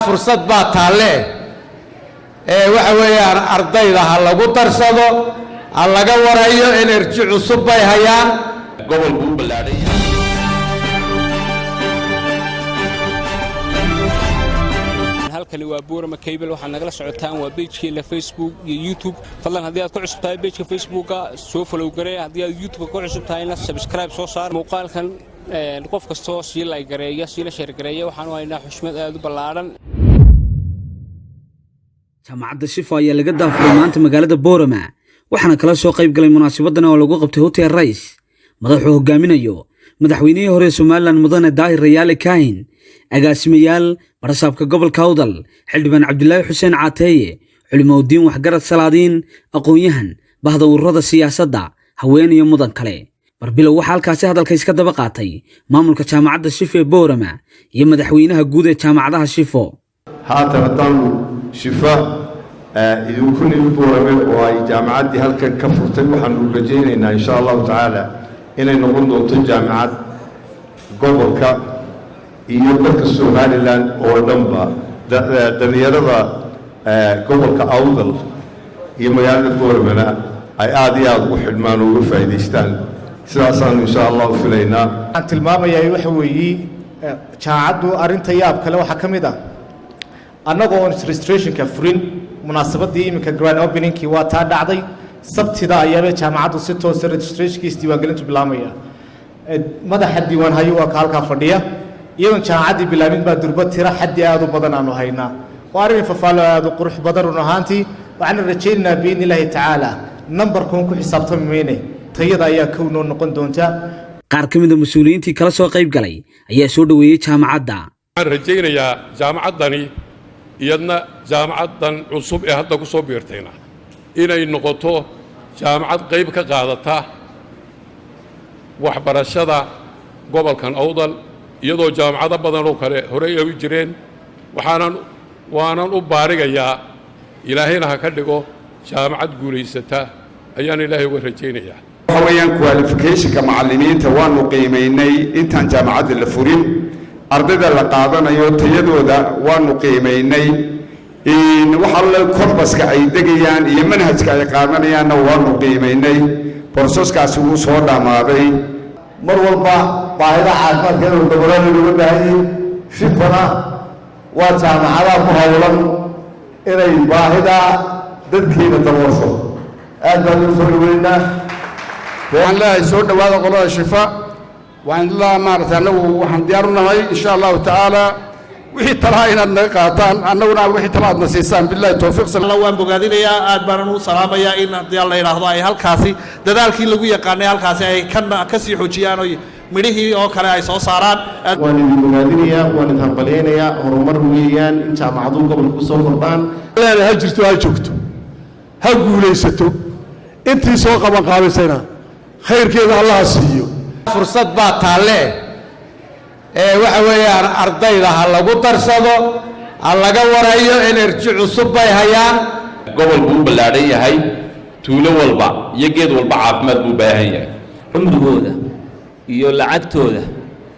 fursad baa taalle waxa weeyaan ardayda ha lagu darsado ha laga warayo energy cusub bay hayaan gobolku u ballaaray halkani waa Boorama Cable waxaan nagala socotaan waa page-keena Facebook iyo YouTube fadlan haddii aad ku cusub tahay page-ka Facebook-ka soo follow garee haddii aad YouTube-ka ku cusub tahayna subscribe soo saar muuqaalkan qof kastoo si like gareeya si la share gareeya waxaan u haynaa xushmad aad u ballaaran jaamacadda Shifa ayaa laga daafuray maanta magaalada Boorama waxaana kala soo qayb galay munaasabaddan oo lagu qabtay Hotel Rais madaxweyne hogaaminayo madaxweynihii hore Soomaaliland mudane Daahir Rayaale Kaahin agaasimayaal barasabka gobolka Awdal xildhibaan Cabdullaahi Xuseen Caateeye culimooyin waxgarad salaadiin aqoon-yahan bahda ururada siyaasadda haween iyo mudan kale barbilow waxa halkaasi hadalka iska daba qaatay maamulka jaamacadda Shifa ee Boorama iyo madaxweynaha guud ee jaamacadaha Shifa haatan Shifa idinku nimi Boorama oo ay jaamacaddii halkan ka furtay waxaan u rajaynaynaa insha Allah taala inay noqon doonto jaamacad gobolka iyo dalka Soomaaliland oo dhanba dhalinyarada gobolka Awdal iyo magaalada Boorama ay aad iyo aad u xidhmaan uga faa'iideystaan sidaasaan insha Allah filaynaa aan tilmaamayaa waxa weeye jaamacaddu arinta yaab kale waxa kamid ah annagoo registration-ka furin munaasabadii iminka grand opening-kii waa taa dhacday sabtida ayaa jaamacaddu si toos ah registration-kiisa diiwaangelintu bilaabmaya madaxa diiwaan hayo waa ka halka fadhiya iyadoo jaamacaddii bilaabin baa durba tira xaddi aad u badan aanu haynaa waa arrin fafaalo aad u qurux badan run ahaantii waxaan rajaynaynaa biin ilaahi tacaala nambarkan ku xisaabtami mayne tayada ayaa kow noo noqon doonta qaar ka mid ah mas'uuliyiintii kala soo qayb galay ayaa soo dhaweeyay jaamacadda waxaan rajaynayaa jaamacaddani iyadna jaamacaddan cusub ee hadda ku soo biirtayna inay noqoto jaamacad qayb ka qaadata waxbarashada gobolkan Awdal iyadoo jaamacado badan oo kale hore ay u jireen waanan u baarigayaa ilaahayna ha ka dhigo jaamacad guulaysata ayaan ilaahay uga rajaynayaa waxa weeyaan qualification-ka macallimiinta waanu qiimeynay intaan jaamacadda la furin ardayda la qaadanayo tayadooda waanu qiimeynay waxa la korbaska ay degayaan iyo manhajka ay qaadanayaanna waanu qiimeynay boroseskaasi wuu soo dhamaaday mar walba baahida caafimaadkeeda uu daboolay looga baahan yahay Shifana waa jaamacadaha ku hawlan inay baahida dadkeena daboosho aad baan u soo dhaweynaa waxaan leeyahay soo dhawaada qolada Shifa waxaan la maartay anagu waxaan diyaar u nahay insha Allah taala wixii talaha inaad naga qaataan annaguna wixii talaad na siisaan billahi tawfiiq sallallahu waan bogaadinayaa aad baan u salaamayaa in hadii la yiraahdo ay halkaasi dadaalkii lagu yaqaanay halkaasi ay ka sii xoojiyaan oo midhihii oo kale ay soo saaraan waan idin bogaadinayaa waan idin hambaleynayaa horumar weeyaan in jaamacadu gobolka ku soo kordhaan ha jirto ha joogto ha guulaysato intii soo qaban qaabaysayna khayrkeeda Allah siiyo fursad baa taalle waxa weeyaan ardayda ha lagu darsado ha laga warayo energy cusub bay hayaan gobolku u ballaaran yahay tuulo walba iyo geed walba caafimaad buu baahan yahay cumrigooda iyo lacagtooda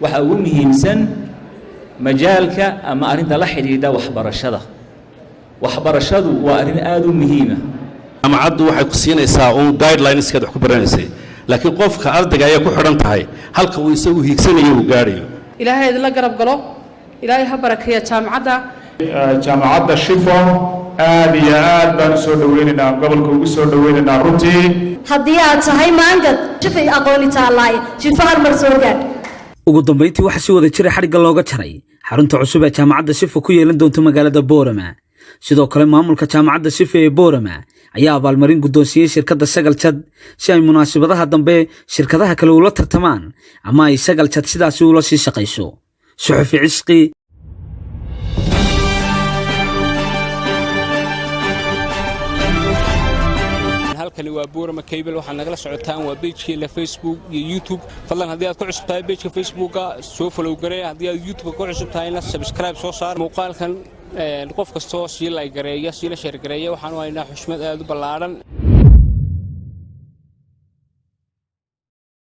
waxa ugu muhiimsan majaalka ama arinta la xiriirida waxbarashadu waa arrin aad u muhiim ah jaamacaddu waxay ku siinaysaa guidelines-ka wax ku baranaysay laakiin qofka ardayga ayaa ku xidhan tahay halka uu isagu hiigsanayo uu gaarayo ilaahay la garab galo ilaahay ha barakeeyo jaamacadda Shifa aad iyo aad baan soo dhaweynaynaa gobolka ugu soo dhaweynaynaa runtii haddii aad tahay maangad Shifa aqooni taalaay Shifa mar soo gaad ugu dambeyntii waxa si wada jira xariga looga jaray xarunta cusub ee jaamacadda Shifa ku yeelan doonto magaalada Boorama sidoo kale maamulka jaamacadda Shifa ee Boorama ayaa abaalmarin guddoonsiyay shirkadda Sagal Jad si ay munaasabadaha dambe shirkadaha kale ula tartamaan ama ay Sagal Jad sidaas ula sii shaqayso suxufi cisqi halkani waa Boorama Cable waxaan nagala socotaan waa page-keena Facebook iyo YouTube fadlan haddii aad ku cusub tahay page-ka Facebook-ka soo follow garee haddii aad YouTube-ka ku cusub tahayna subscribe soo saar muuqaalkan qof kastoo si like gareeya si la share gareeya waxaan u haynaa xushmad aad u ballaaran